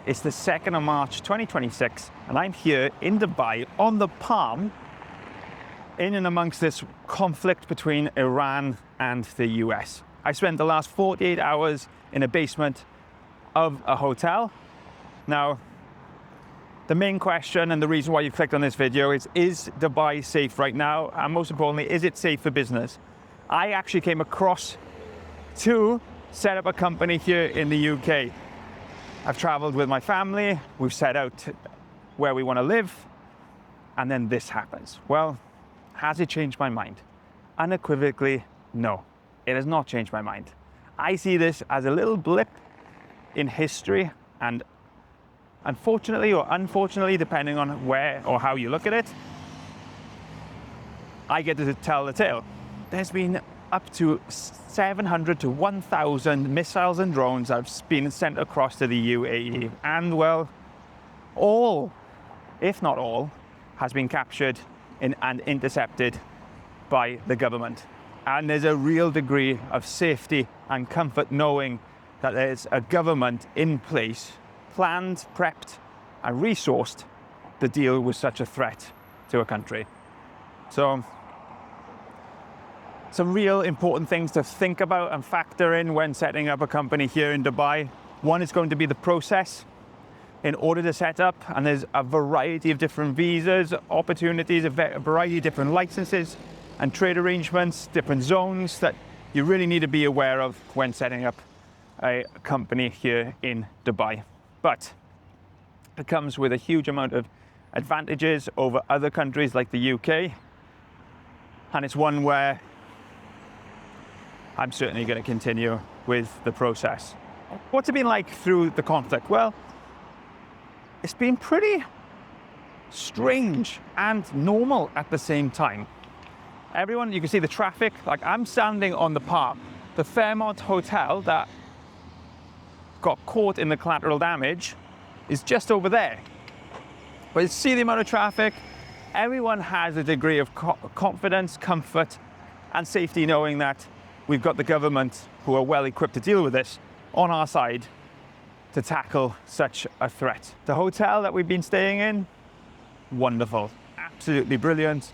It's the 2nd of March 2026 and I'm here in Dubai on the Palm, in and amongst this conflict between Iran and the US. I spent the last 48 hours in a basement of a hotel. Now, the main question and the reason why you clicked on this video is Dubai safe right now? And most importantly, is it safe for business? I actually came across to set up a company here in the UK. I've traveled with my family, we've set out where we want to live, and then this happens. Well, has it changed my mind? Unequivocally, no. It has not changed my mind. I see this as a little blip in history, and unfortunately or unfortunately, depending on where or how you look at it, I get to tell the tale. There's been up to 700 to 1,000 missiles and drones that have been sent across to the UAE. And well, all, if not all, has been captured and intercepted by the government. And there's a real degree of safety and comfort knowing that there's a government in place, planned, prepped, and resourced to deal with such a threat to a country. So, some real important things to think about and factor in when setting up a company here in Dubai. One is going to be the process in order to set up, and there's a variety of different visas, opportunities, a variety of different licenses and trade arrangements, different zones that you really need to be aware of when setting up a company here in Dubai. But it comes with a huge amount of advantages over other countries like the UK, and it's one where I'm certainly going to continue with the process. What's it been like through the conflict? Well, it's been pretty strange and normal at the same time. Everyone, you can see the traffic. Like, I'm standing on the Palm. The Fairmont Hotel that got caught in the collateral damage is just over there. But you see the amount of traffic. Everyone has a degree of confidence, comfort, and safety knowing that we've got the government who are well equipped to deal with this on our side to tackle such a threat. The hotel that we've been staying in, wonderful, absolutely brilliant.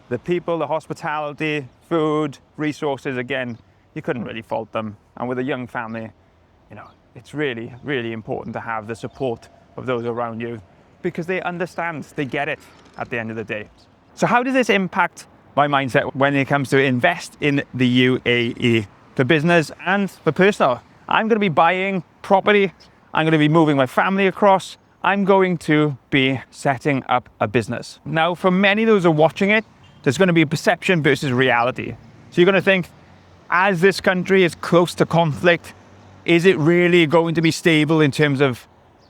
The people, the hospitality, food, resources, again, you couldn't really fault them. And with a young family, you know, it's really, really important to have the support of those around you because they understand, they get it at the end of the day. So how does this impact my mindset when it comes to invest in the UAE for business and for personal? I'm going to be buying property. I'm going to be moving my family across. I'm going to be setting up a business. Now, for many of those who are watching it, there's going to be a perception versus reality. So you're going to think, as this country is close to conflict, is it really going to be stable in terms of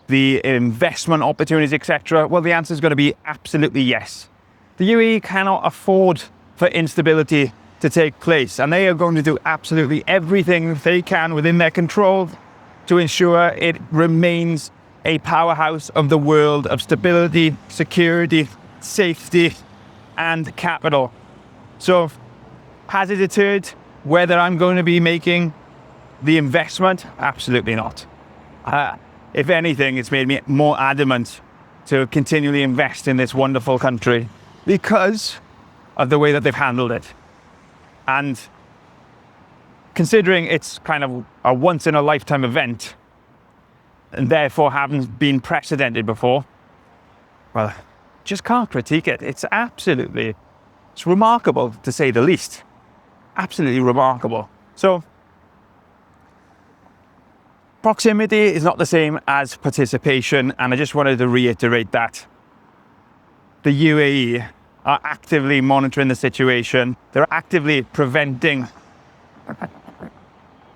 the investment opportunities, etc.? Well, the answer is going to be absolutely yes. The UAE cannot afford for instability to take place, and they are going to do absolutely everything they can within their control to ensure it remains a powerhouse of the world of stability, security, safety, and capital. So, has it deterred whether I'm going to be making the investment? Absolutely not. If anything, it's made me more adamant to continually invest in this wonderful country because of the way that they've handled it. And considering it's kind of a once in a lifetime event and therefore haven't been precedented before, well, just can't critique it. It's remarkable to say the least. Absolutely remarkable. So, proximity is not the same as participation, and I just wanted to reiterate that. The UAE are actively monitoring the situation. They're actively preventing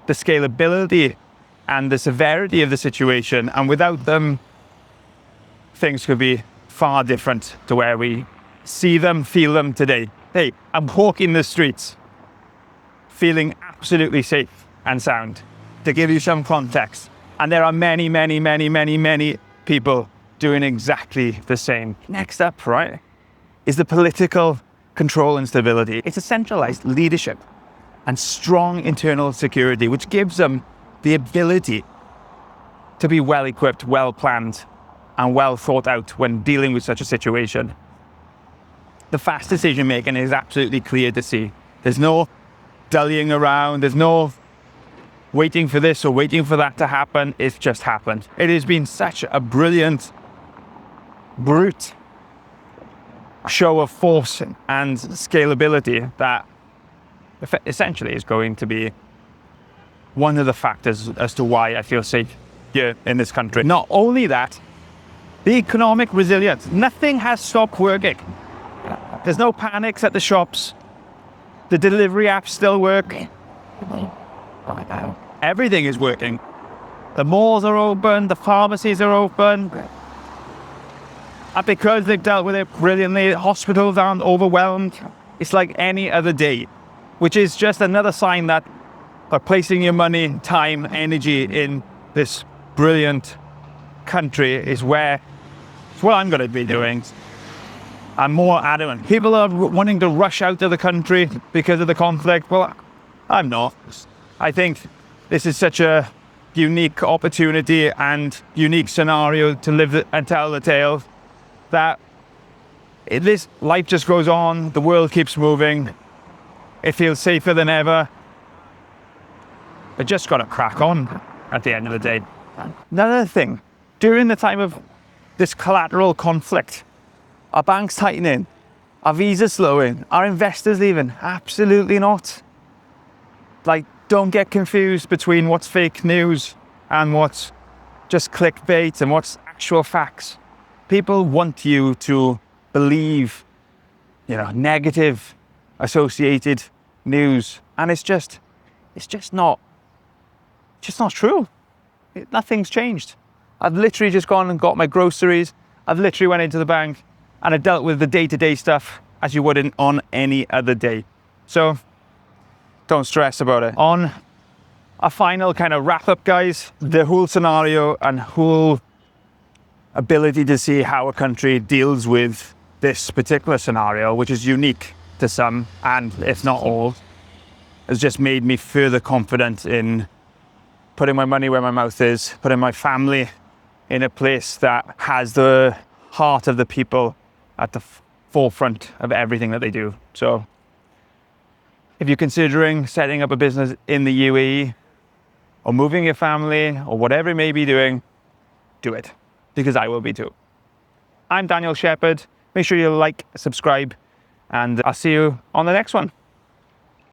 the scalability and the severity of the situation, and without them, things could be far different to where we see them, feel them today. Hey, I'm walking the streets, feeling absolutely safe and sound. To give you some context, and there are many, many, many, many, many people doing exactly the same. Next up, right, is the political control and stability. It's a centralized leadership and strong internal security, which gives them the ability to be well equipped, well planned, and well thought out when dealing with such a situation. The fast decision making is absolutely clear to see. There's no dullying around, there's no waiting for this or waiting for that to happen. It's just happened. It has been such a brilliant, brute show of force and scalability that essentially is going to be one of the factors as to why I feel safe here in this country. Not only that, the economic resilience. Nothing has stopped working. There's no panics at the shops. The delivery apps still work. Everything is working. The malls are open, the pharmacies are open. And because they've dealt with it brilliantly, hospitals aren't overwhelmed. It's like any other day, which is just another sign that by placing your money, time, energy in this brilliant country is where it's what I'm going to be doing. I'm more adamant. People are wanting to rush out of the country because of the conflict. Well, I'm not. I think this is such a unique opportunity and unique scenario to live and tell the tale that this life just goes on. The world keeps moving. It feels safer than ever. I just got to crack on at the end of the day. Another thing, during the time of this collateral conflict, are banks tightening? Are visas slowing? Are investors leaving? Absolutely not. Like, don't get confused between what's fake news and what's just clickbait and what's actual facts. People want you to believe, negative associated news, and it's just not true. Nothing's changed. I've literally just gone and got my groceries. I've literally went into the bank and I dealt with the day-to-day stuff as you would on any other day. So don't stress about it. On a final kind of wrap up, guys, the whole scenario and whole ability to see how a country deals with this particular scenario, which is unique to some and if not all, has just made me further confident in putting my money where my mouth is, putting my family in a place that has the heart of the people at the forefront of everything that they do. So if you're considering setting up a business in the UAE or moving your family or whatever it may be doing, do it, because I will be too. I'm Daniel Shepherd. Make sure you like, subscribe, and I'll see you on the next one.